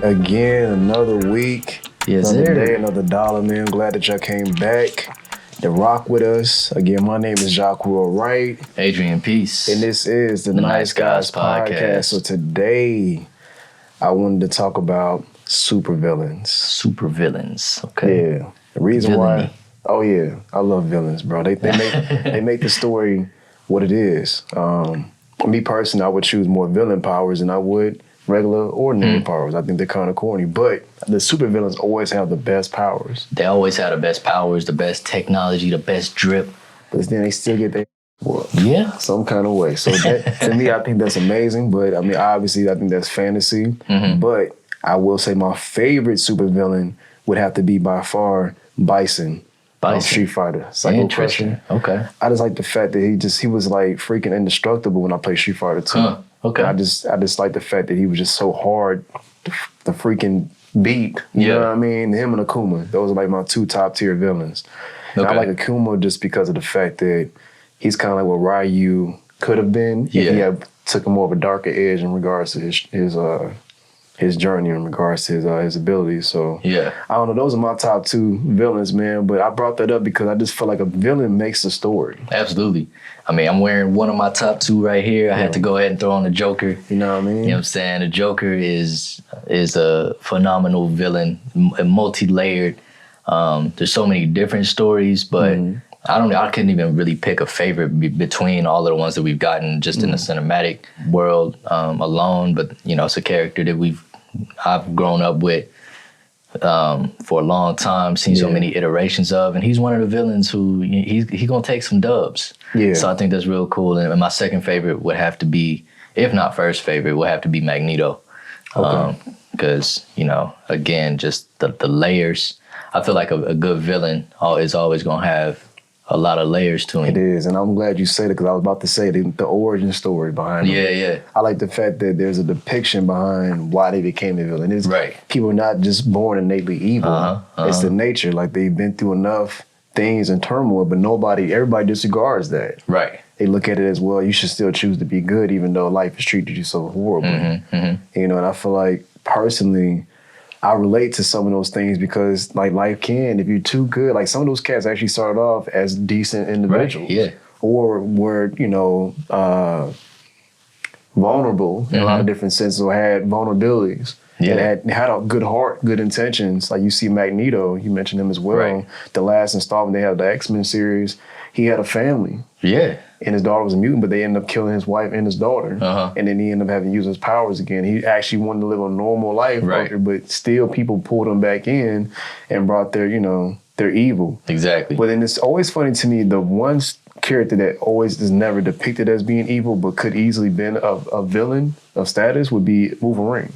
again, another week, Yes, another sir. day, another dollar, man. Glad that y'all came back to rock with us. Again, my name is Jacques Wright. Adrian Peace. And this is the Nice Guys Podcast. So today, I wanted to talk about supervillains. Supervillains, okay. Yeah. The reason Villainy. why, oh yeah, I love villains, bro. They make the story what it is. Me personally, I would choose more villain powers than I would regular, ordinary powers. I think they're kind of corny, but the supervillains always have the best powers. They always have the best powers, the best technology, the best drip. But then they still get their Yeah. some kind of way. So that, to me, I think that's amazing. But I mean, obviously, I think that's fantasy. But I will say my favorite supervillain would have to be by far Bison. Bison. Street Fighter. Psycho Interesting. Crusher. Okay. I just like the fact that he was like freaking indestructible when I played Street Fighter 2. Okay. I just like the fact that he was just so hard to freaking beat. You know what I mean? Him and Akuma. Those are like my two top tier villains. And I like Akuma just because of the fact that he's kind of like what Ryu could have been if he had took a more of a darker edge in regards to his journey, in regards to his abilities. So I don't know. Those are my top two villains, man. But I brought that up because I just feel like a villain makes the story. Absolutely. I mean, I'm wearing one of my top two right here. I had to go ahead and throw on the Joker. You know what I mean? You know what I'm saying? The Joker is a phenomenal villain, multi-layered. There's so many different stories, but I couldn't even really pick a favorite between all of the ones that we've gotten just in the cinematic world alone. But you know, it's a character that I've grown up with for a long time, seen so many iterations of, and he's one of the villains who he's gonna take some dubs. Yeah. So I think that's real cool. And my second favorite would have to be, if not first favorite, would have to be Magneto. Because you know, again, just the layers. I feel like a good villain is always gonna have a lot of layers to him. It is, and I'm glad you said it because I was about to say the origin story behind him. Yeah. I like the fact that there's a depiction behind why they became a villain. It's people are not just born innately evil. It's the nature. Like they've been through enough things and turmoil, but everybody disregards that. Right. They look at it as, well, you should still choose to be good even though life has treated you so horribly. You know, and I feel like personally, I relate to some of those things because like life can, if you're too good, like some of those cats actually started off as decent individuals. Or were, you know, vulnerable in a lot of different senses or had vulnerabilities. And had a good heart, good intentions. Like you see Magneto, you mentioned him as well. The last installment, they had the X-Men series. He had a family. And his daughter was a mutant, but they ended up killing his wife and his daughter. And then he ended up having to use his powers again. He actually wanted to live a normal life, but still people pulled him back in and brought their evil. Exactly. But then it's always funny to me, the one character that always is never depicted as being evil, but could easily been a villain of status would be Wolverine.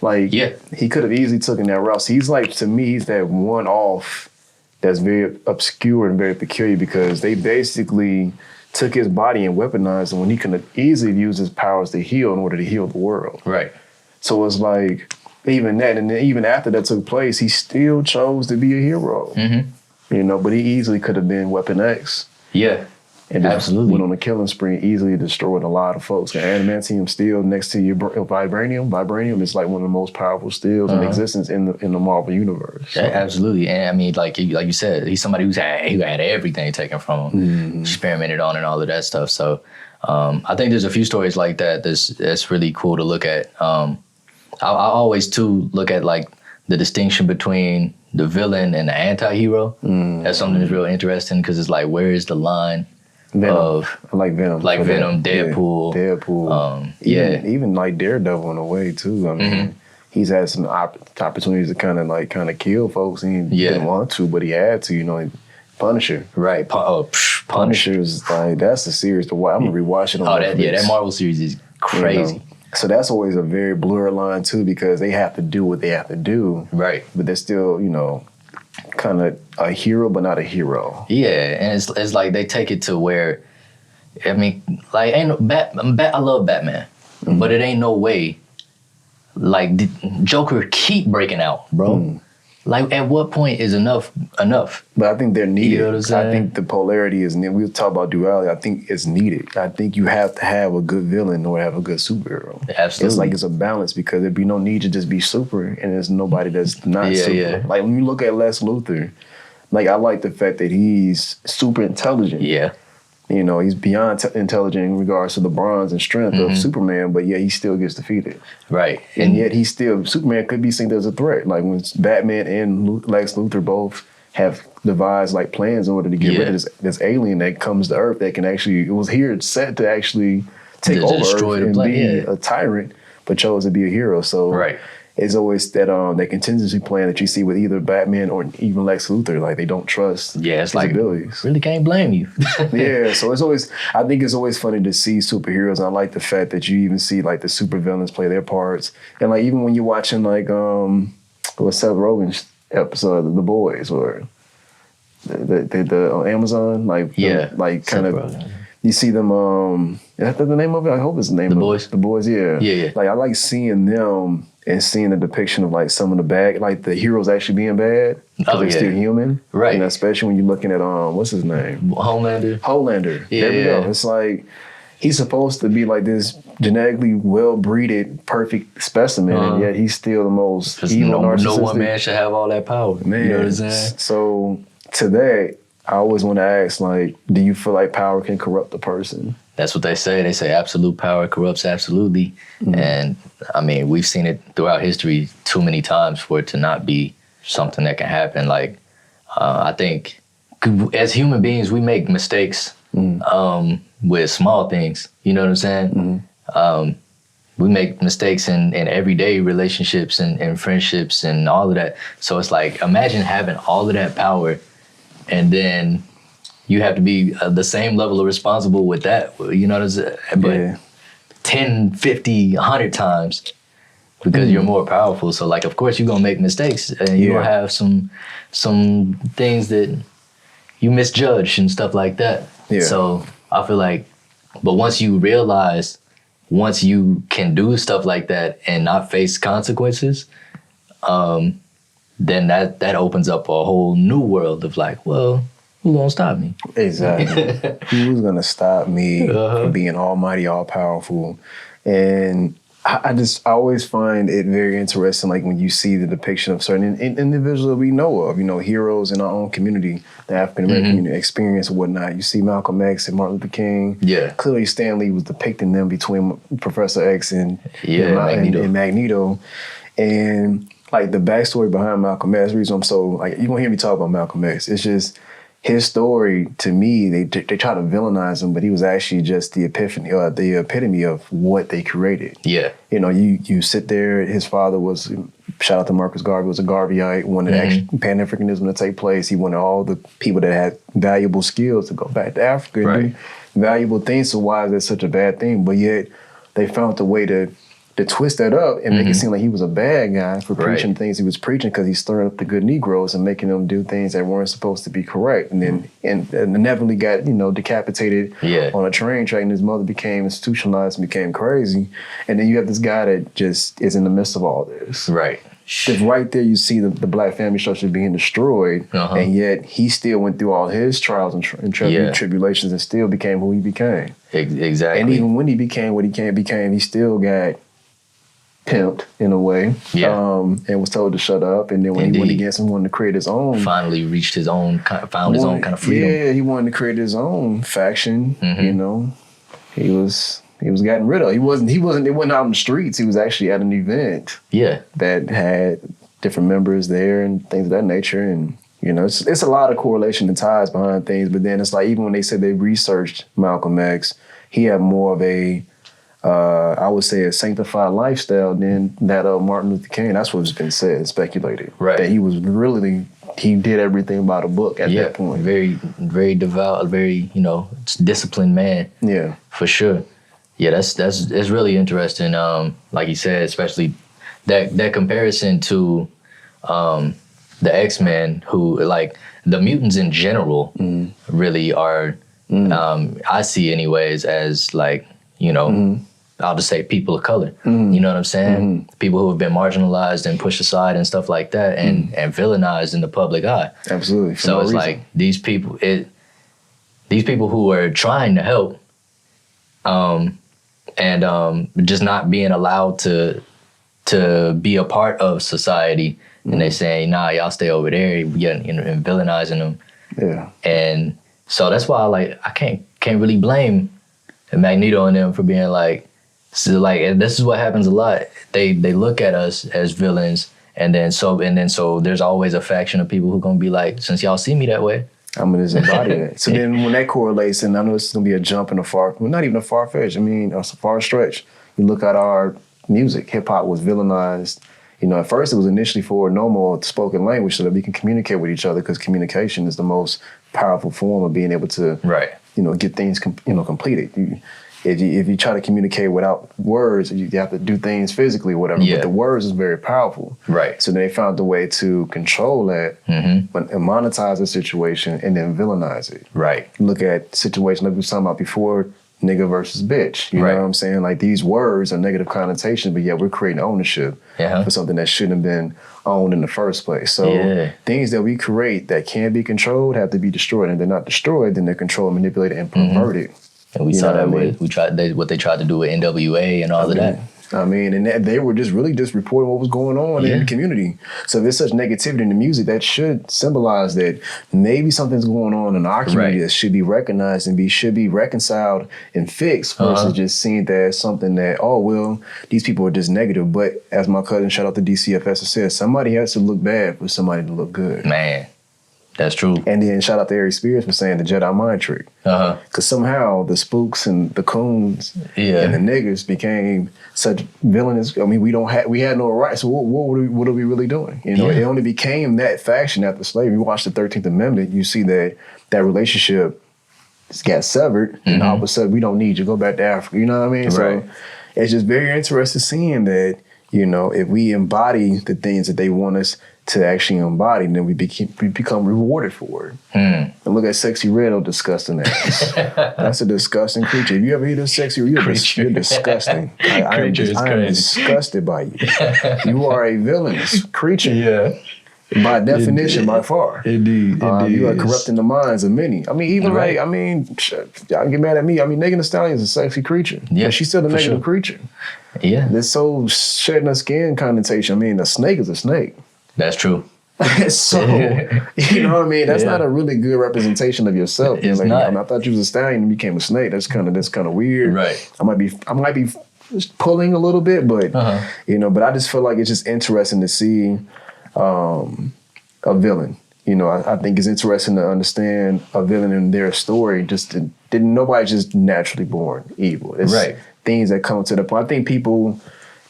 Like, he could have easily taken that route. So he's like, to me, he's that one off that's very obscure and very peculiar because they basically took his body and weaponized him when he could have easily used his powers to heal in order to heal the world. Right. So it's like, even that, and then even after that took place, he still chose to be a hero. You know, but he easily could have been Weapon X. And absolutely went on a killing spree and easily destroyed a lot of folks. The adamantium steel next to your vibranium is like one of the most powerful steels in existence in the Marvel universe. So. Absolutely, and I mean, like you said, he's somebody who had everything taken from him, experimented on and all of that stuff. So I think there's a few stories like that that's really cool to look at. I always too look at like the distinction between the villain and the anti-hero. That's something that's real interesting because it's like, where is the line? Venom. I like Venom. Like Venom, Deadpool. Deadpool. Even like Daredevil in a way too. I mean, he's had some opportunities to kind of kill folks and he didn't want to, but he had to, you know, like Punisher. Right. Punisher is like, that's a series to watch. I'm going to rewatch it on Netflix. That Marvel series is crazy. You know? So that's always a very blurred line too because they have to do what they have to do. Right. But they're still, you know, kind of a hero, but not a hero. Yeah, and it's like they take it to where, I mean, like I love Batman, but it ain't no way. Like Joker keep breaking out, bro. Like, at what point is enough? But I think they're needed. You know what I'm saying? I think the polarity is, we'll talk about duality, I think it's needed. I think you have to have a good villain or have a good superhero. Absolutely. It's like it's a balance, because there'd be no need to just be super and there's nobody that's not super. Yeah. Like when you look at Lex Luthor, like I like the fact that he's super intelligent. Yeah. You know, he's beyond intelligent in regards to the bronze and strength of Superman, but yet he still gets defeated. Right. And yet Superman could be seen as a threat. Like when Batman and Lex Luthor both have devised like plans in order to get rid of this alien that comes to Earth that can actually, it was here set to actually take over Earth and be a tyrant, but chose to be a hero. So it's always that that contingency plan that you see with either Batman or even Lex Luthor. Like they don't trust his abilities. Really can't blame you. Yeah, so I think it's always funny to see superheroes. I like the fact that you even see like the supervillains play their parts. And like even when you're watching like what's Seth Rogen's episode of The Boys or the on Amazon, like like kind of you see them is that the name of it? I hope it's the name of Boys. The Boys, yeah. Yeah. Like I like seeing them and seeing the depiction of like some of the bad, like the heroes actually being bad because they're still human. Right. And especially when you're looking at what's his name? Homelander. Yeah. There we go. It's like he's supposed to be like this genetically well-breeded, perfect specimen, and yet he's still the most evil, narcissistic. No one man should have all that power. Man. You know what I'm saying? So to that, I always want to ask, like, do you feel like power can corrupt a person? That's what they say. They say absolute power corrupts absolutely. And I mean, we've seen it throughout history too many times for it to not be something that can happen. Like, I think as human beings, we make mistakes with small things. You know what I'm saying? We make mistakes in everyday relationships and friendships and all of that. So it's like, imagine having all of that power and then you have to be the same level of responsible with that. You know what I'm saying? But 10, 50, 100 times because you're more powerful. So like, of course you're gonna make mistakes and you're gonna have some things that you misjudge and stuff like that. Yeah. So I feel like, but once you can do stuff like that and not face consequences, then that opens up a whole new world of like, well, who's gonna stop me? Exactly. Who's gonna stop me from being almighty, all powerful? And I always find it very interesting, like when you see the depiction of certain individuals that we know of, heroes in our own community, the African American community, experience and whatnot. You see Malcolm X and Martin Luther King. Yeah. Clearly Stan Lee was depicting them between Professor X and Magneto. And like the backstory behind Malcolm X, the reason I'm so, like, you're gonna hear me talk about Malcolm X, it's just his story, to me, they try to villainize him, but he was actually just the epitome of what they created. Yeah. You sit there, his father was, shout out to Marcus Garvey, was a Garveyite, wanted Pan-Africanism to take place. He wanted all the people that had valuable skills to go back to Africa and do valuable things. So why is that such a bad thing? But yet they found a way to twist that up and make it seem like he was a bad guy for preaching things he was preaching, because he's stirring up the good Negroes and making them do things that weren't supposed to be correct. And then and inevitably got, decapitated on a train track, and his mother became institutionalized and became crazy. And then you have this guy that just is in the midst of all this. Right. Because right there you see the black family structure being destroyed, and yet he still went through all his trials and tribulations and still became who he became. Exactly. And even when he became what he became, he still got pimped in a way, and was told to shut up. And then when he went against him, wanted to create his own. Finally reached his own, found his own kind of freedom. Yeah, he wanted to create his own faction. He was gotten rid of. It wasn't out in the streets. He was actually at an event. Yeah, that had different members there and things of that nature. And it's a lot of correlation and ties behind things. But then it's like, even when they said they researched Malcolm X, he had more of a I would say a sanctified lifestyle than that of Martin Luther King. That's what's been said, speculated. Right. That he did everything by the book at that point. Very, very devout, very, disciplined man. Yeah. For sure. Yeah, that's really interesting. Like you said, especially that comparison to the X-Men, who, like, the mutants in general really are, I see anyways, as like, I'll just say people of color. You know what I'm saying? People who have been marginalized and pushed aside and stuff like that, and villainized in the public eye. Absolutely. So it's like these people who are trying to help, and just not being allowed to be a part of society, and they saying, nah, y'all stay over there, and villainizing them. Yeah. And so that's why I can't really blame Magneto and them for being like, so like, and this is what happens a lot. They look at us as villains, and then so there's always a faction of people who gonna be like, since y'all see me that way, I'm gonna just embody that. So then when that correlates, and I know this is gonna be a jump in a not even a far fetch. I mean, a far stretch. You look at our music. Hip hop was villainized. You know, at first it was initially for normal spoken language so that we can communicate with each other, because communication is the most powerful form of being able to, you know, get things, completed. If you try to communicate without words, you have to do things physically or whatever. Yeah. But the words is very powerful. Right. So they found a way to control that and monetize the situation and then villainize it. Right. Look at situations like we were talking about before, nigga versus bitch. You know what I'm saying? Like, these words are negative connotations, but yet we're creating ownership for something that shouldn't have been owned in the first place. So things that we create that can be controlled have to be destroyed. And they're not destroyed, then they're controlled, manipulated, and perverted. And we saw that with what they tried to do with NWA and all of that. I mean, and they were just reporting what was going on in the community. So if there's such negativity in the music, that should symbolize that maybe something's going on in our community that should be recognized and should be reconciled and fixed, versus just seeing that as something that, oh, well, these people are just negative. But as my cousin, shout out to DCFS, said, somebody has to look bad for somebody to look good. Man. That's true. And then shout out to Aries Spears for saying the Jedi mind trick. Because somehow the spooks and the coons and the niggas became such villainous. I mean, we had no rights. So what are we really doing? You know, it only became that faction after slavery. You watch the 13th Amendment, you see that relationship got severed, and all of a sudden, we don't need you. Go back to Africa. You know what I mean? Right. So it's just very interesting seeing that, you know, if we embody the things that they want us to actually embody, then we become rewarded for it. And look at Sexy Red, oh, disgusting ass. That's a disgusting creature. If you ever hear this Sexy Red, you're disgusting. I am disgusted by you. You are a villainous creature. Yeah. By definition, by far. Indeed. You are corrupting the minds of many. I mean, even y'all get mad at me. I mean, Megan Thee Stallion is a sexy creature. Yeah, but she's still a negative creature. Yeah. This so shedding her skin connotation. I mean, a snake is a snake. That's true. So, you know what I mean? That's not a really good representation of yourself. It's like, not. I thought you was a stallion and became a snake. That's kind of weird. Right. I might be pulling a little bit, but you know, but I just feel like it's just interesting to see a villain. You know, I think it's interesting to understand a villain in their story. Nobody's just naturally born evil. It's things that come to the point. I think people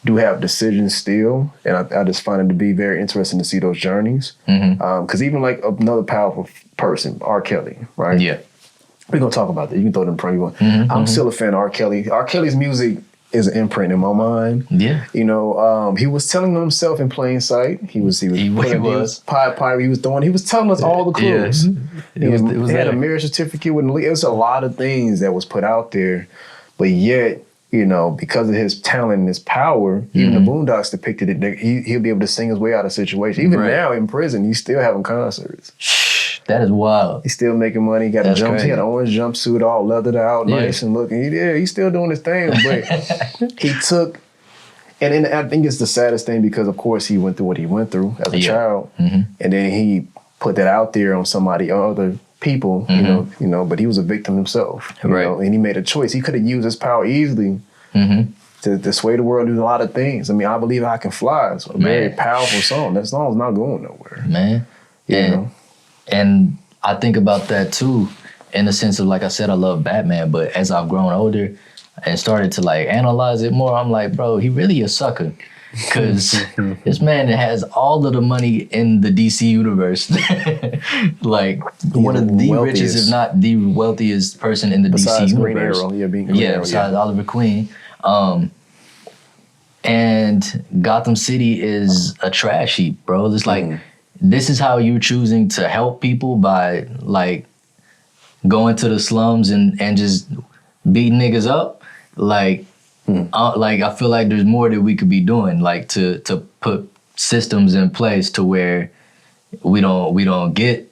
do have decisions still, and I just find it to be very interesting to see those journeys. Because even like another powerful person, R. Kelly, right? Yeah. We're going to talk about that. You can throw them in front of you. I'm still a fan of R. Kelly. R. Kelly's music is an imprint in my mind. Yeah. You know, he was telling himself in plain sight. He was telling us all the clues. Yeah. He had a marriage certificate with it was a lot of things that was put out there, but yet, you know, because of his talent and his power, even the Boondocks depicted it. He'll be able to sing his way out of situations. Even now in prison, he's still having concerts. That is wild. He's still making money. He got a jump. He had an orange jumpsuit, all leathered out, nice and looking. He's still doing his thing. But he took, and I think it's the saddest thing because, of course, he went through what he went through as a child, and then he put that out there on other people, you know, but he was a victim himself, you know, and he made a choice. He could have used his power easily to sway the world, do a lot of things. I mean, I Believe I Can Fly. It's a very powerful song. That song's not going nowhere. Man. You know? And I think about that too, in the sense of, like I said, I love Batman, but as I've grown older and started to like analyze it more, I'm like, bro, he really a sucker. Because this man has all of the money in the DC universe. Like, one of the richest, if not the wealthiest person in the DC universe. Green Arrow, besides Oliver Queen. And Gotham City is a trash heap, bro. It's like, this is how you're choosing to help people, by like going to the slums and just beating niggas up. Like, Like I feel like there's more that we could be doing, like to put systems in place to where we don't get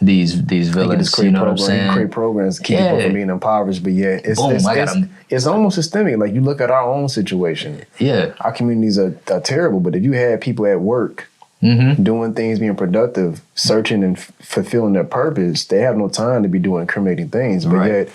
these villains. You know what I'm saying? Create programs to keep people from being impoverished, but yeah, it's almost systemic. Like you look at our own situation. Yeah, our communities are terrible, but if you had people at work doing things, being productive, searching and fulfilling their purpose, they have no time to be doing incriminating things. But yet,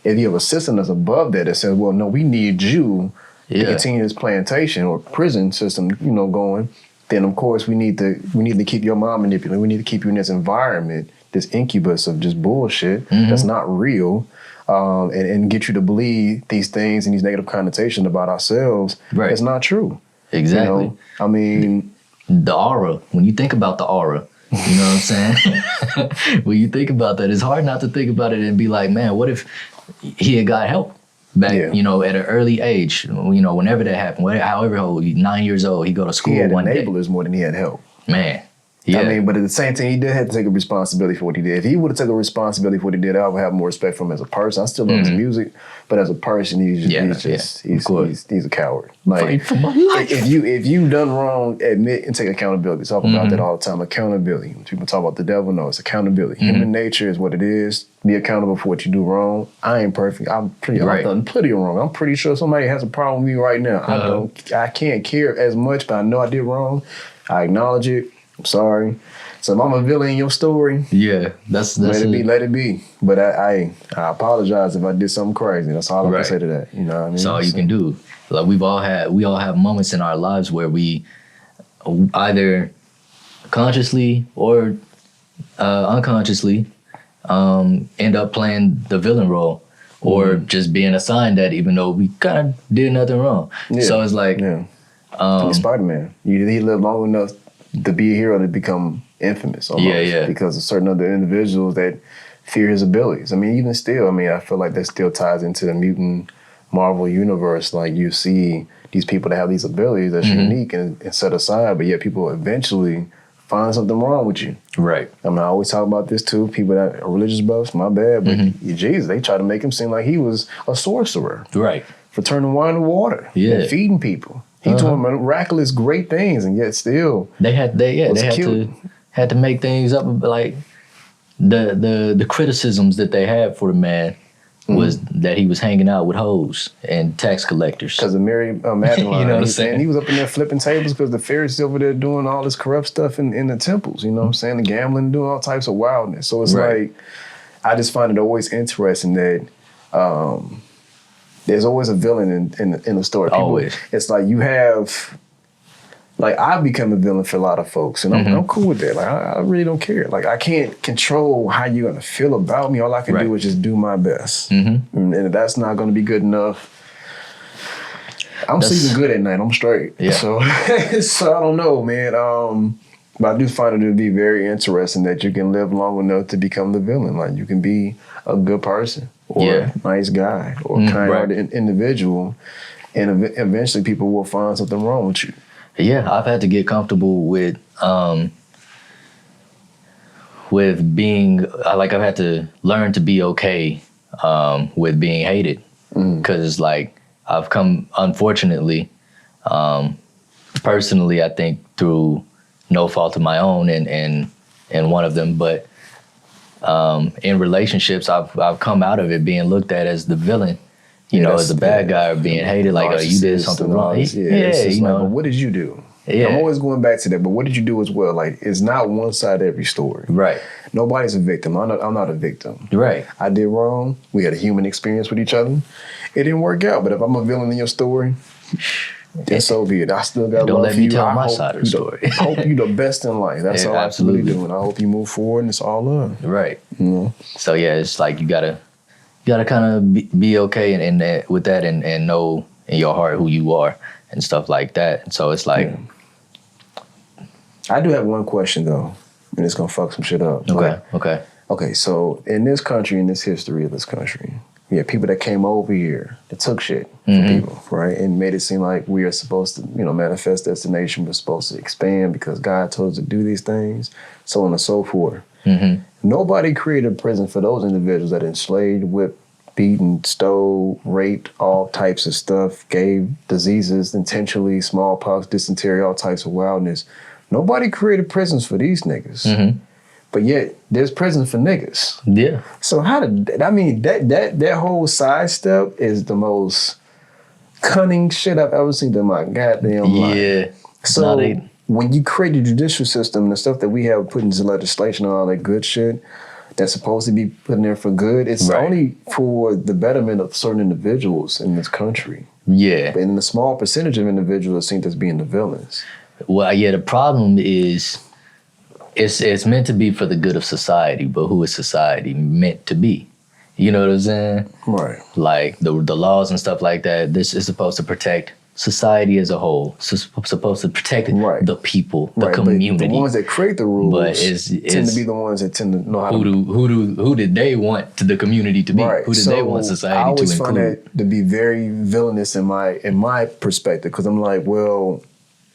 if you have a system that's above that says, well, no, we need you to continue this plantation or prison system, going, then of course we need to keep your mind manipulated. We need to keep you in this environment, this incubus of just bullshit that's not real, and get you to believe these things and these negative connotations about ourselves. Right. It's not true. Exactly. I mean, the aura, when you think about the aura, you know what I'm saying? When you think about that, it's hard not to think about it and be like, man, what if he had got help back, at an early age, whenever that happened, however old, 9 years old, he go to school one day. He had enablers more than he had help. Man. Yeah. I mean, but at the same time, he did have to take a responsibility for what he did. If he would have taken a responsibility for what he did, I would have more respect for him as a person. I still love his music, but as a person, he's a coward. Like, fight for my life. If you done wrong, admit and take accountability. Talk about that all the time. Accountability. When people talk about the devil, no, it's accountability. Human nature is what it is. Be accountable for what you do wrong. I ain't perfect. I've done plenty wrong. I'm pretty sure somebody has a problem with me right now. I can't care as much, but I know I did wrong. I acknowledge it. I'm sorry. So if I'm a villain in your story, that's let it be. But I apologize if I did something crazy. That's all I can say to that. You know what I mean? That's all you can do. Like we all have moments in our lives where we either consciously or unconsciously end up playing the villain role or just being assigned that, even though we kind of did nothing wrong. Yeah. So it's like Spider-Man. He lived long enough to be a hero to become infamous almost because of certain other individuals that fear his abilities. I mean, even still, I feel like that still ties into the mutant Marvel universe. Like you see these people that have these abilities that's unique and set aside, but yet people eventually find something wrong with you. Right. I always talk about this too. People that are religious buffs, my bad, but Jesus, they try to make him seem like he was a sorcerer. Right. For turning wine to water and feeding people. He doing miraculous, great things, and yet still they had to make things up. Like the criticisms that they had for the man was that he was hanging out with hoes and tax collectors. Because of Mary Magdalene, you know what I'm saying? He was up in there flipping tables because the Pharisees over there doing all this corrupt stuff in the temples. You know what I'm saying? The gambling, doing all types of wildness. So it's like I just find it always interesting that. There's always a villain in the story. Always. It's like you have, like I've become a villain for a lot of folks, and I'm cool with that. Like I really don't care. Like I can't control how you're gonna feel about me. All I can do is just do my best, and if that's not gonna be good enough, I'm sleeping good at night. I'm straight. Yeah. So I don't know, man. But I do find it to be very interesting that you can live long enough to become the villain. Like you can be a good person or a nice guy or kind-hearted individual, and eventually people will find something wrong with you. Yeah, I've had to get comfortable with being I've had to learn to be okay with being hated, because like I've come, unfortunately, personally, I think through no fault of my own and one of them, but in relationships, I've come out of it being looked at as the villain, as the bad guy, or being hated, like, oh, you did something wrong. But what did you do? Yeah. I'm always going back to that, but what did you do as well? Like, it's not one side of every story. Right. Nobody's a victim. I'm not a victim. Right. I did wrong. We had a human experience with each other. It didn't work out, but if I'm a villain in your story, then so be it. I still got love for you. Don't let me tell my side of the story. I hope you the best in life. That's all I absolutely do, and I hope you move forward, and it's all love. Right. So yeah, it's like you gotta kind of be okay and with that, and know in your heart who you are and stuff like that. And so it's like, I do have one question though, and it's gonna fuck some shit up. Okay. So in this country, in this history of this country, we had people that came over here that took shit from people, right? And made it seem like we are supposed to, manifest destination. We're supposed to expand because God told us to do these things, so on and so forth. Nobody created a prison for those individuals that enslaved, whipped beaten, stole, raped, all types of stuff, gave diseases intentionally, smallpox, dysentery, all types of wildness. Nobody created prisons for these niggas. Mm-hmm. But yet, there's prisons for niggas. Yeah. So how did that whole sidestep is the most cunning shit I've ever seen in my goddamn life. Yeah. So when you create the judicial system and the stuff that we have put into legislation and all that good shit that's supposed to be put in there for good, it's only for the betterment of certain individuals in this country. Yeah. And a small percentage of individuals are seen as being the villains. Well, yeah, the problem is it's meant to be for the good of society, but who is society meant to be? You know what I'm saying? Right. Like the laws and stuff like that, this is supposed to protect society as a whole. It's supposed to protect the people, the community. But the ones that create the rules tend to be the ones that tend to know how who did they want the community to be? Right. Who did they want society to include? I always find that to be very villainous in my perspective, because I'm like, well,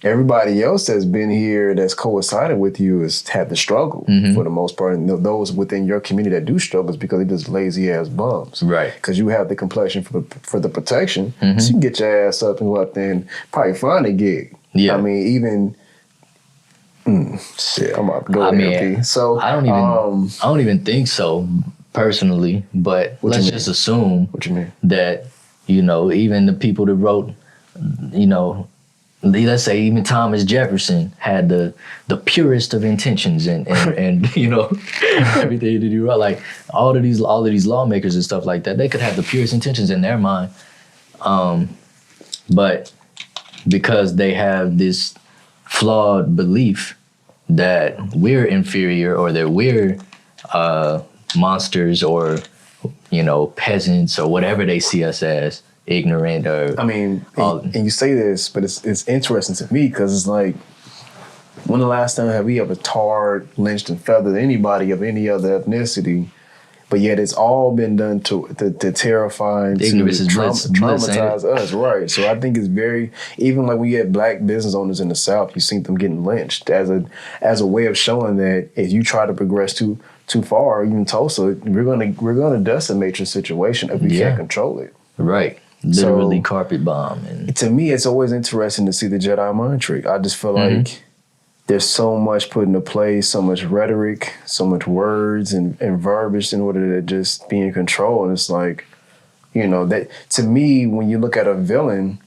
everybody else that's been here that's coincided with you has had the struggle for the most part. And those within your community that do struggle is because they're just lazy ass bums. Right. Because you have the complexion for the protection. So you can get your ass up and go out there and probably find a gig. Yeah. I mean, even shit, I'm about to go there. So I don't even think so personally, but let's just assume that, you know, even the people that wrote, you know, let's say even Thomas Jefferson had the purest of intentions and you know, everything that he wrote, like all of these lawmakers and stuff like that, they could have the purest intentions in their mind, but because they have this flawed belief that we're inferior or that we're monsters or, you know, peasants or whatever they see us as, ignorant or... I mean, and you say this, but it's interesting to me because it's like, when the last time have we ever tarred, lynched, and feathered anybody of any other ethnicity? But yet it's all been done to terrify and traumatize us, right? So I think it's very, even like when you had black business owners in the South, you see them getting lynched as a way of showing that if you try to progress too far, even Tulsa, we're gonna decimate your situation if we can't control it. Right. Literally carpet bomb. And to me, it's always interesting to see the Jedi mind trick. I just feel like there's so much put into place, so much rhetoric, so much words and verbiage in order to just be in control. And it's like, you know, that to me, when you look at a villain,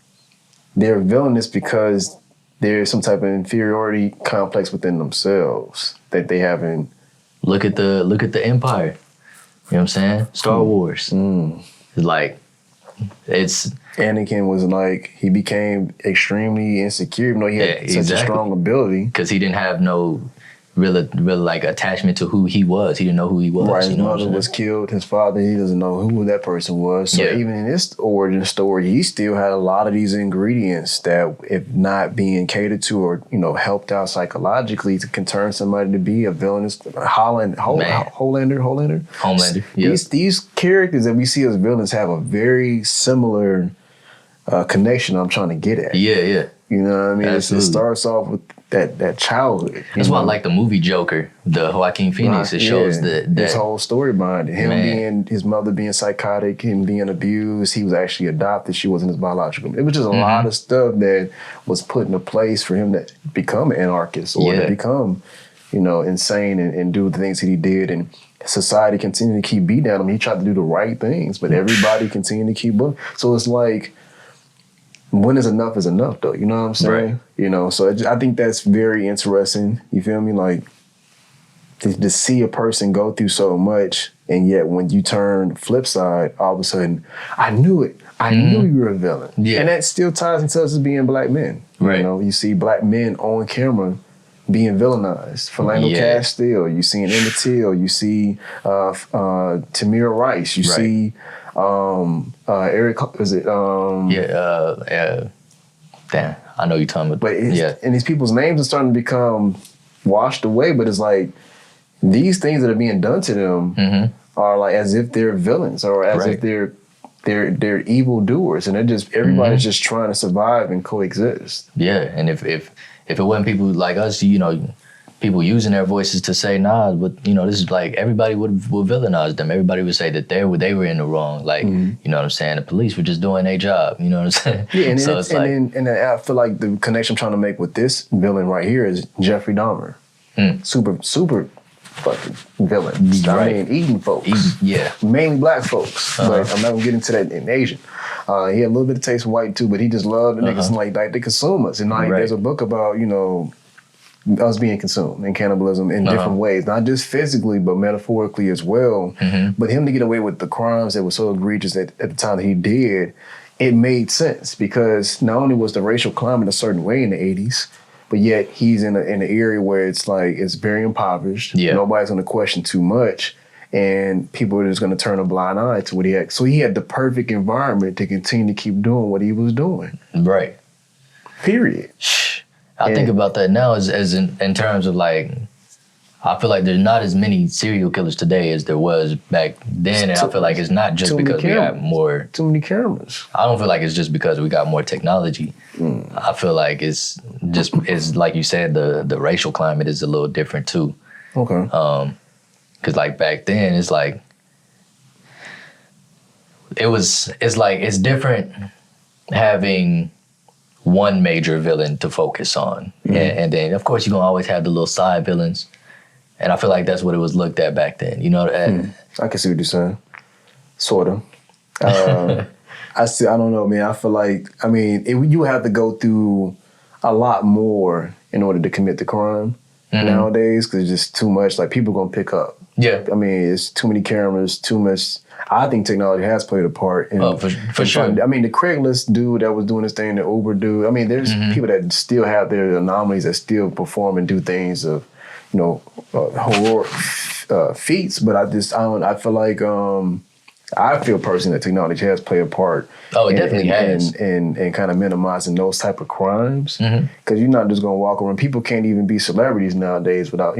they're villainous because there's some type of inferiority complex within themselves that they haven't. Look at the Empire. You know what I'm saying? Star Wars. It's like, Anakin was like, he became extremely insecure, even though he had such a strong ability. Because he didn't have no real like attachment to who he was. He didn't know who he was. Right, his mother was killed. His father, he doesn't know who that person was. So even in this origin story, he still had a lot of these ingredients that, if not being catered to or, you know, helped out psychologically, can turn somebody to be a villainous Homelander. These characters that we see as villains have a very similar connection I'm trying to get at. Yeah. You know what I mean? It starts off with that childhood. That's why I like the movie Joker, the Joaquin Phoenix. It shows that his whole story behind it. Him his mother being psychotic, him being abused. He was actually adopted. She wasn't his biological. It was just a lot of stuff that was put into place for him to become an anarchist or to become, you know, insane and do the things that he did. And society continued to keep beating at him. He tried to do the right things, but everybody continued to keep up. So it's like, when is enough though, you know what I'm saying? Right. You know, so I think that's very interesting, you feel me? Like, to see a person go through so much, and yet when you turn flip side, all of a sudden, I knew it. I knew you were a villain. Yeah. And that still ties into us as being black men. Right. You know, you see black men on camera being villainized. Philando Castile, you see Emmett Till, you see Tamir Rice, you see Eric, is it? Damn, I know you're talking about. But and these people's names are starting to become washed away. But it's like these things that are being done to them are like as if they're villains or as if they're evil doers, and they're just everybody's just trying to survive and coexist. Yeah, and if it wasn't people like us, you know, people using their voices to say, nah, but this is like everybody would villainize them. Everybody would say that they were in the wrong. Like, you know what I'm saying? The police were just doing their job. You know what I'm saying? Yeah, and so then I feel like the connection I'm trying to make with this villain right here is Jeffrey Dahmer. Super fucking villain. Right. I mean, eating folks. Mainly black folks. But I'm not gonna get into that in Asian. He had a little bit of taste of white too, but he just loved the niggas like they consume us. And like there's a book about, us being consumed and cannibalism in different ways, not just physically, but metaphorically as well. But him to get away with the crimes that were so egregious at the time that he did, it made sense because not only was the racial climate a certain way in the 80s, but yet he's in an area where it's like it's very impoverished. Yeah. Nobody's going to question too much, and people are just going to turn a blind eye to what he had. So he had the perfect environment to continue to keep doing what he was doing. Right. Period. I think about that now as in terms of like, I feel like there's not as many serial killers today as there was back then, and I feel like it's not just because we got more. Too many cameras. I don't feel like it's just because we got more technology. I feel like it's like you said, the racial climate is a little different too. Okay. Because like back then, it's like it's different having one major villain to focus on. And then, of course, you're going to always have the little side villains. And I feel like that's what it was looked at back then. I can see what you're saying. Sort of. I don't know, man. I feel like, you have to go through a lot more in order to commit the crime nowadays because it's just too much. Like, people going to pick up. Yeah. It's too many cameras, too much. I think technology has played a part. For sure. The Craigslist dude that was doing this thing, the Uber dude. There's people that still have their anomalies that still perform and do things of, heroic feats. But I feel like I feel personally that technology has played a part. Oh, it definitely has. And kind of minimizing those type of crimes. Because you're not just going to walk around. People can't even be celebrities nowadays without,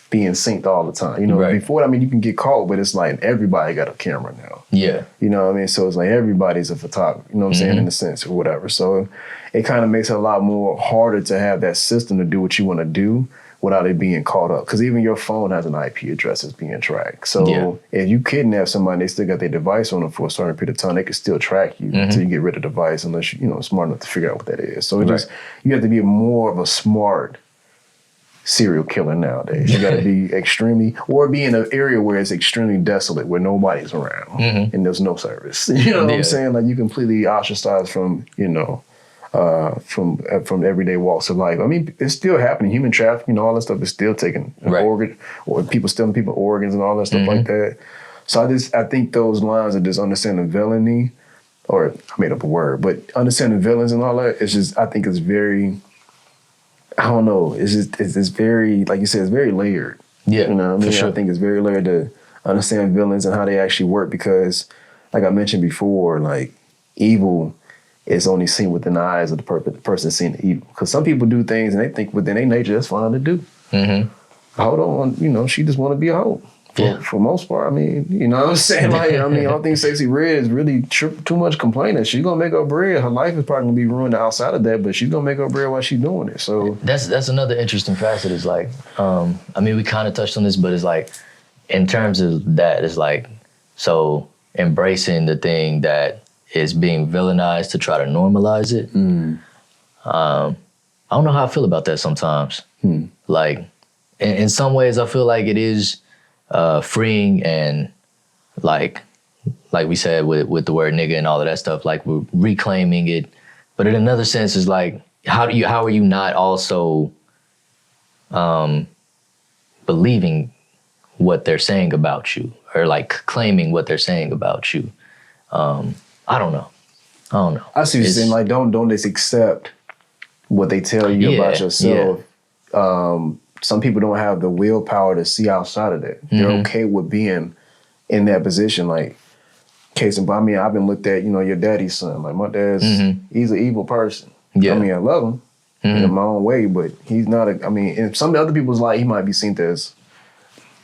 being synced all the time. Before, you can get caught, but it's like everybody got a camera now. Yeah. You know what I mean? So it's like everybody's a photographer, you know what I'm saying, in a sense or whatever. So it kind of makes it a lot more harder to have that system to do what you want to do without it being caught up. Because even your phone has an IP address that's being tracked. So if you kidnap somebody, they still got their device on them for a certain period of time, they can still track you until you get rid of the device unless you're smart enough to figure out what that is. So you have to be more of a smart serial killer nowadays. You got to be or be in an area where it's extremely desolate, where nobody's around and there's no service. You know what I'm saying? Like you completely ostracized from, from everyday walks of life. It's still happening. Human trafficking, all that stuff is still taking organ, or people stealing people's organs and all that stuff like that. So I think those lines of just understanding villainy, or I made up a word, but understanding villains and all that, I think it's very, I don't know. It's very, like you said, it's very layered. Yeah, for sure. I think it's very layered to understand villains and how they actually work because, like I mentioned before, like evil is only seen within the eyes of the person seeing the evil. Because some people do things and they think within their nature that's fine to do. Hoe don't want, she just want to be a hoe. For most part, you know what I'm saying? Like, I don't think Sexy Red is really too much complaining. She's gonna make her bread. Her life is probably gonna be ruined outside of that, but she's gonna make her bread while she's doing it. So that's another interesting facet. Is like, we kind of touched on this, but it's like, in terms of that, it's like, so embracing the thing that is being villainized to try to normalize it. I don't know how I feel about that sometimes. Like, in some ways, I feel like it is freeing and like we said with the word nigga and all of that stuff, like we're reclaiming it. But in another sense, is like, how are you not also believing what they're saying about you, or like claiming what they're saying about you? I don't know. I see what you're saying. Like, don't just accept what they tell you about yourself. Some people don't have the willpower to see outside of that. They're okay with being in that position. Like, case in point, I've been looked at, your daddy's son. Like, my dad's, he's an evil person. Yeah. I love him in my own way, but he's not in some other people's life, he might be seen as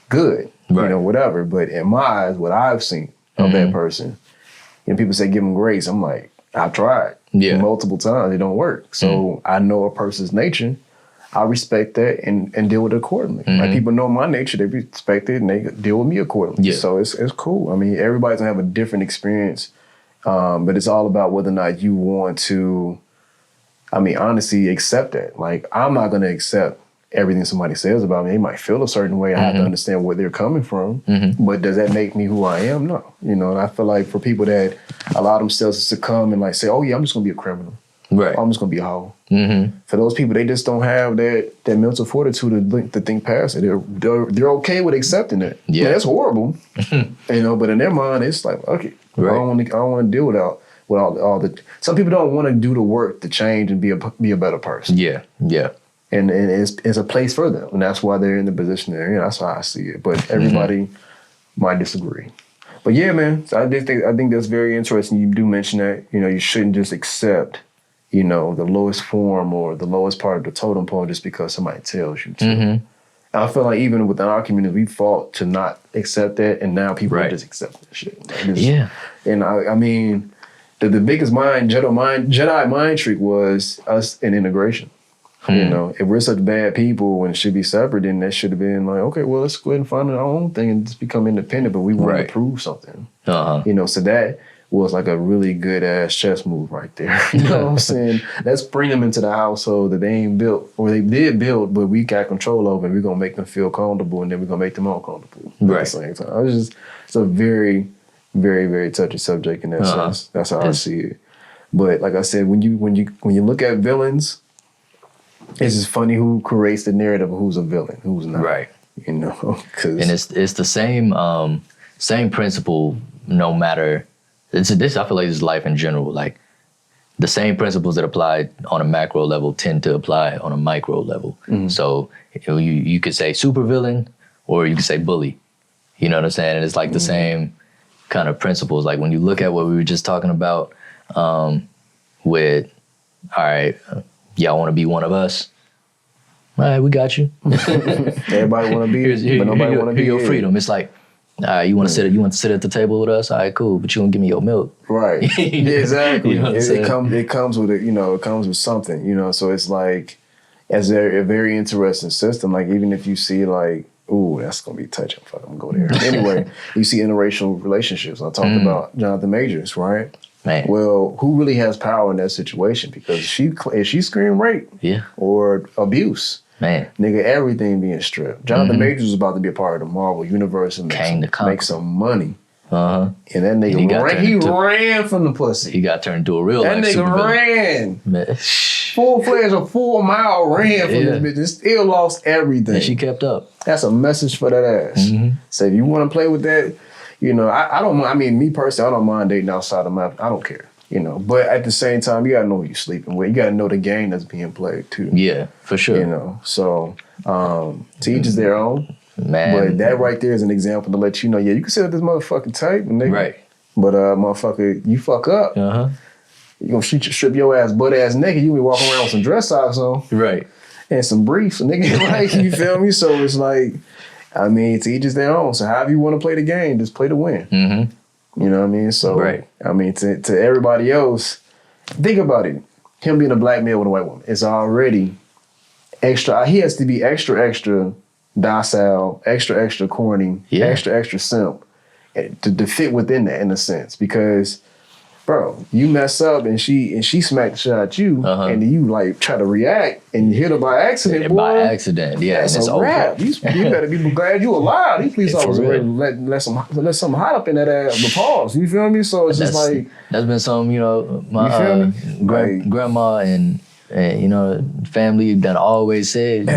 good, whatever. But in my eyes, what I've seen of that person, people say give him grace. I'm like, I've tried multiple times. It don't work. So I know a person's nature. I respect that and deal with it accordingly. Like people know my nature, they respect it and they deal with me accordingly. Yeah. So it's cool. I mean, everybody's gonna have a different experience, but it's all about whether or not you want to, I mean, honestly, accept that. Like, I'm not gonna accept everything somebody says about me. They might feel a certain way. I have to understand where they're coming from. But does that make me who I am? No. You know, and I feel like for people that allow themselves to come and like say, oh yeah, I'm just gonna be a criminal. Right. I'm just gonna be a hoe. For those people, they just don't have that mental fortitude to think past it. They're okay with accepting it. Yeah, that's horrible. You know, but in their mind, it's like, okay, right. I don't want to deal with all the. Some people don't want to do the work to change and be a better person. Yeah, yeah. And it's a place for them, and that's why they're in the position they're in. That's how I see it. But everybody might disagree. But yeah, man, so I think that's very interesting. You do mention that, you know, you shouldn't just accept, you know, the lowest form or the lowest part of the totem pole just because somebody tells you to. And I feel like even within our community, we fought to not accept that, and now people just accept that shit. Like and I mean, the biggest Jedi mind trick was us in integration. You know, if we're such bad people and should be separate, then that should have been like, okay, well, let's go ahead and find our own thing and just become independent. But we want to prove something. You know, so that was like a really good ass chess move right there. You know what I'm saying? Let's bring them into the household that they ain't built, or they did build, but we got control over, and we're gonna make them feel comfortable, and then we're gonna make them uncomfortable at the same time. It's a very, very, very touchy subject in that sense. That's how I see it. But like I said, when you look at villains, it's just funny who creates the narrative of who's a villain, who's not. Right. You know, and it's the same principle. No matter this, I feel like this is life in general. Like the same principles that apply on a macro level tend to apply on a micro level. So you could say supervillain, or you could say bully. You know what I'm saying? And it's like the same kind of principles. Like when you look at what we were just talking about, with all right. Y'all want to be one of us? All right, we got you. Everybody want to be, but nobody want to be. Your freedom. It's like, all right, you want to sit at the table with us? All right, cool. But you don't give me your milk, right? Yeah, exactly. You know it comes with it. You know, it comes with something. You know, so it's like, as a very interesting system. Like even if you see like, ooh, that's gonna be touching. Fuck, I'm gonna go there. Anyway, you see interracial relationships. I talked about Jonathan Majors, right? Man. Well, who really has power in that situation? Because if she screamed rape or abuse, man, nigga, everything being stripped. Jonathan Majors was about to be a part of the Marvel universe and make some money. And that nigga he ran from the pussy. He got turned into a real life supervillain. That nigga ran. Full-fledged, a 4-mile ran from this bitch and still lost everything. And she kept up. That's a message for that ass. So if you want to play with that, you know, I don't. I mean, me personally, I don't mind dating outside of my. I don't care, you know. But at the same time, you gotta know who you're sleeping with. You gotta know the game that's being played too. Yeah, for sure. You know, so to each is their own. Man, but that right there is an example to let you know. Yeah, you can sit at this motherfucking type, nigga. Right. But motherfucker, you fuck up. You gonna strip your ass butt ass naked. You be walking around with some dress socks on. Right. And some briefs, nigga. Like you feel me? So it's like. I mean, to each is their own. So however you want to play the game, just play to win. You know what I mean? So, I mean, to everybody else, think about it. Him being a black male with a white woman is already extra. He has to be extra, extra docile, extra, extra corny, extra, extra simp to fit within that in a sense. Because, bro, you mess up and she smacked the shit at you, and then you like try to react and hit her by accident, boy. By accident, yeah. That's a wrap. You better be glad you alive. These police officers let something hot up in that ass. The pause. You feel me? So it's just like that's been some, you know, my grandma and you know, family that always said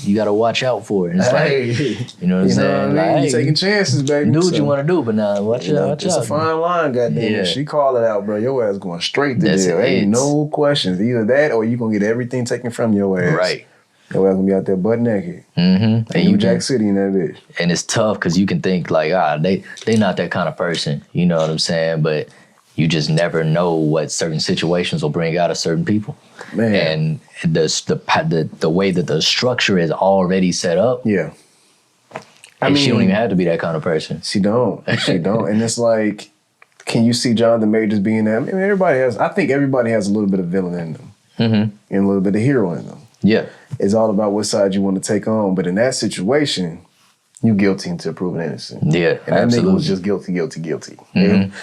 you gotta watch out for it. And it's like, you know what I'm saying? Like, you taking chances, baby. Do what you want to do, but now watch out. It's a fine line, goddamn. Yeah. She called it out, bro. Your ass going straight to jail. Ain't no questions. Either that or you gonna get everything taken from your ass. Right. Your ass gonna be out there butt naked. And New Jack City in that bitch. And it's tough because you can think like, they not that kind of person. You know what I'm saying? But you just never know what certain situations will bring out of certain people. Man. And the way that the structure is already set up. Yeah. I mean, she don't even have to be that kind of person. She don't. And it's like, can you see Jonathan Majors being that? I mean, I think everybody has a little bit of villain in them. And a little bit of hero in them. Yeah. It's all about what side you want to take on. But in that situation, you guilty until proven innocent. Yeah, and that absolutely. nigga was just guilty.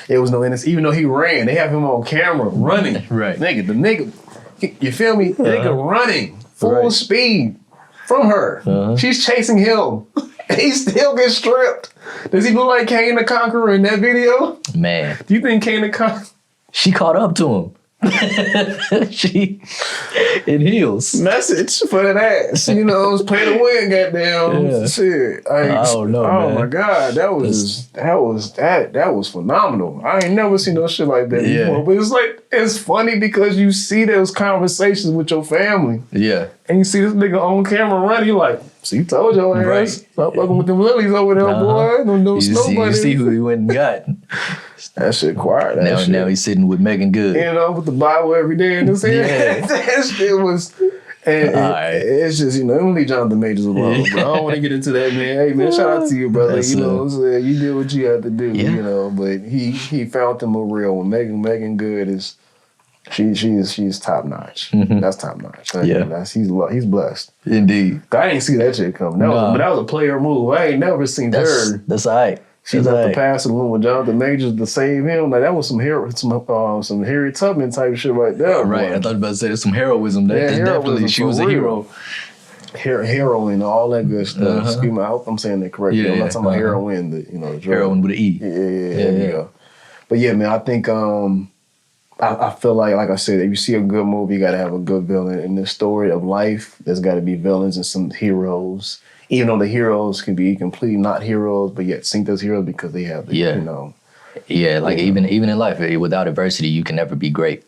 It was no innocent. Even though he ran, they have him on camera running. Right. The nigga, you feel me? The nigga running full speed from her. She's chasing him. And he still gets stripped. Does he look like Kane the Conqueror in that video? Man. Do you think Kane the Conqueror? She caught up to him. She in heels. Message for that ass. You know, was play to win, goddamn. Shit. I don't know. Oh man. My God. That was phenomenal. I ain't never seen no shit like that before. But it's like, it's funny because you see those conversations with your family. Yeah. And you see this nigga on camera running, you like, see, told your ass. Right. Stop fucking with them lilies over there, boy. No snow bunnies. You see who he went and got. That shit quiet. Now he's sitting with Megan Good. You know, with the Bible every day in his hand. Yeah. That shit was... It's just, you know, I'm gonna leave Jonathan Majors alone, but I don't want to get into that, man. Hey, man, shout out to you, brother. You know what I'm saying? You did what you had to do, you know, but he found them a real one. Megan Good is... She's top notch. That's top notch. He's blessed. Indeed. I didn't see that shit coming. But that was a player move. I ain't never seen her. That's all right. She left the pass alone with Jonathan Majors to save him. Like that was some Harriet Tubman type shit right there. Right. Boy. I thought you were about to say there's some heroism. Definitely, she was a hero. Heroin, all that good stuff. Excuse me, I hope I'm saying that correctly. I'm not talking about heroin. The drug. Heroin with an E. Yeah. But yeah, man, I think I feel like I said, if you see a good movie, you got to have a good villain. In this story of life, there's got to be villains and some heroes. Even though the heroes can be completely not heroes, but yet think those heroes because they have the, you know. Yeah, like even in life, without adversity, you can never be great.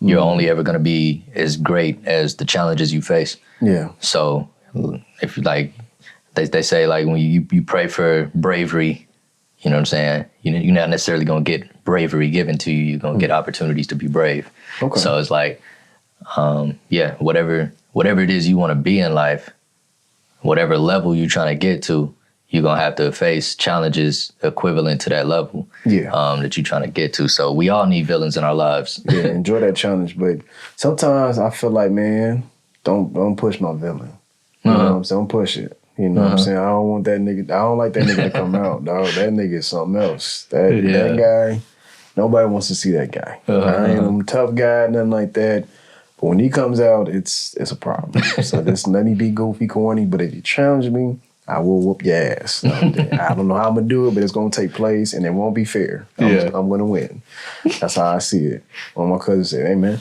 You're only ever going to be as great as the challenges you face. Yeah. So if you like, they say like when you pray for bravery, you know what I'm saying? You're not necessarily going to get bravery given to you. You're going to get opportunities to be brave. Okay. So it's like, whatever it is you want to be in life, whatever level you're trying to get to, you're going to have to face challenges equivalent to that level that you're trying to get to. So we all need villains in our lives. Yeah, enjoy that challenge. But sometimes I feel like, man, don't push my villain. You know what I'm saying? Don't push it. You know what I'm saying? I don't want that nigga. I don't like that nigga to come out, dog. That nigga is something else. That guy, nobody wants to see that guy. I ain't a tough guy, nothing like that. But when he comes out, it's a problem. So just let me be goofy, corny. But if you challenge me, I will whoop your ass. I don't know how I'm going to do it, but it's going to take place, and it won't be fair. I'm going to win. That's how I see it. One of my cousins said, hey, man,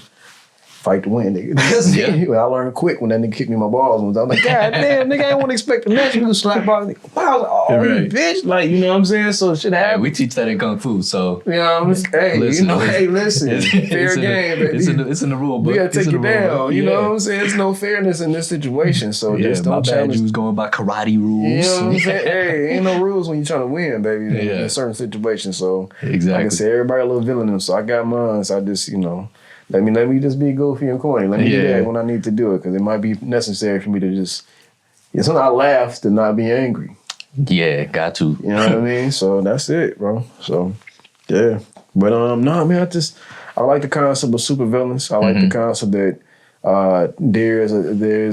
fight to win, nigga. I learned quick when that nigga kicked me in my balls. I'm like, God damn, nigga, I ain't want to expect the match. You slap ball. Wow, oh, you bitch. Like, you know what I'm saying? So shit happens. Hey, we teach that in Kung Fu, so. You know what I'm saying? Hey, listen. Fair game, baby. It's in the rule book. We got to take it down. You know what I'm saying? There's no fairness in this situation, so just don't challenge. You was going by karate rules. You know what I'm saying? Hey, ain't no rules when you're trying to win, baby, in certain situations. So, like I said, everybody a little villain in them, so I got mine, so I just, you know. Let me just be goofy and corny. Let me do that when I need to do it, because it might be necessary for me to just. It's when I laugh to not be angry. Yeah, got to. You know what I mean? So that's it, bro. So yeah, but no, man, I like the concept of supervillains. I like the concept that there's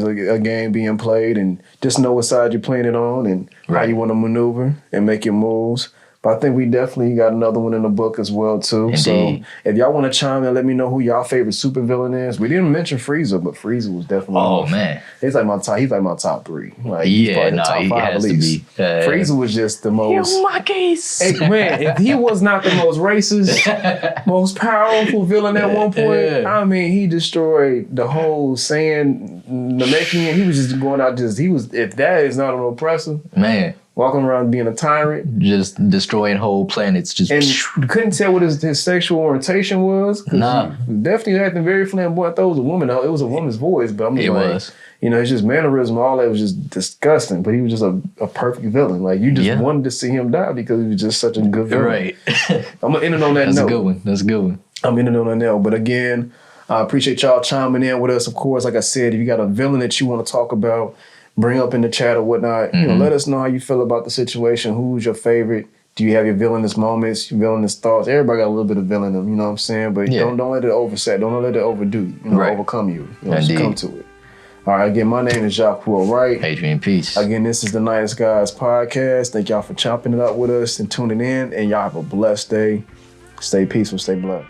a game being played, and just know what side you're playing it on and how you want to maneuver and make your moves. But I think we definitely got another one in the book as well, too. Indeed. So if y'all want to chime in, let me know who y'all favorite supervillain is. We didn't mention Frieza, but Frieza was definitely man. He's like my top 3. Like, he's probably the top 5 at least. Frieza was just the most... You're my case. Hey, man, if he was not the most racist, most powerful villain at one point, I mean, he destroyed the whole Saiyan, Namekian. He was just going out if that is not an oppressor... Man. Walking around being a tyrant. Just destroying whole planets. And you couldn't tell what his sexual orientation was. Nah. He definitely acting very flamboyant. I thought it was a woman. It was a woman's voice, but I'm just was. You know, it's just mannerism, all that was just disgusting. But he was just a perfect villain. Like, you just wanted to see him die because he was just such a good villain. Right. I'm going to end it on that note. That's a good one. I'm ending on that note. But again, I appreciate y'all chiming in with us. Of course, like I said, if you got a villain that you want to talk about, bring up in the chat or whatnot. You know, let us know how you feel about the situation. Who's your favorite? Do you have your villainous moments, your villainous thoughts? Everybody got a little bit of villain in them, you know what I'm saying? But don't let it overset. Don't let it overdo you, overcome you. Succumb to it. All right, again, my name is Jacques Wright. Adrian Peace. Again, this is the Nice Guys podcast. Thank y'all for chopping it up with us and tuning in. And y'all have a blessed day. Stay peaceful, stay blessed.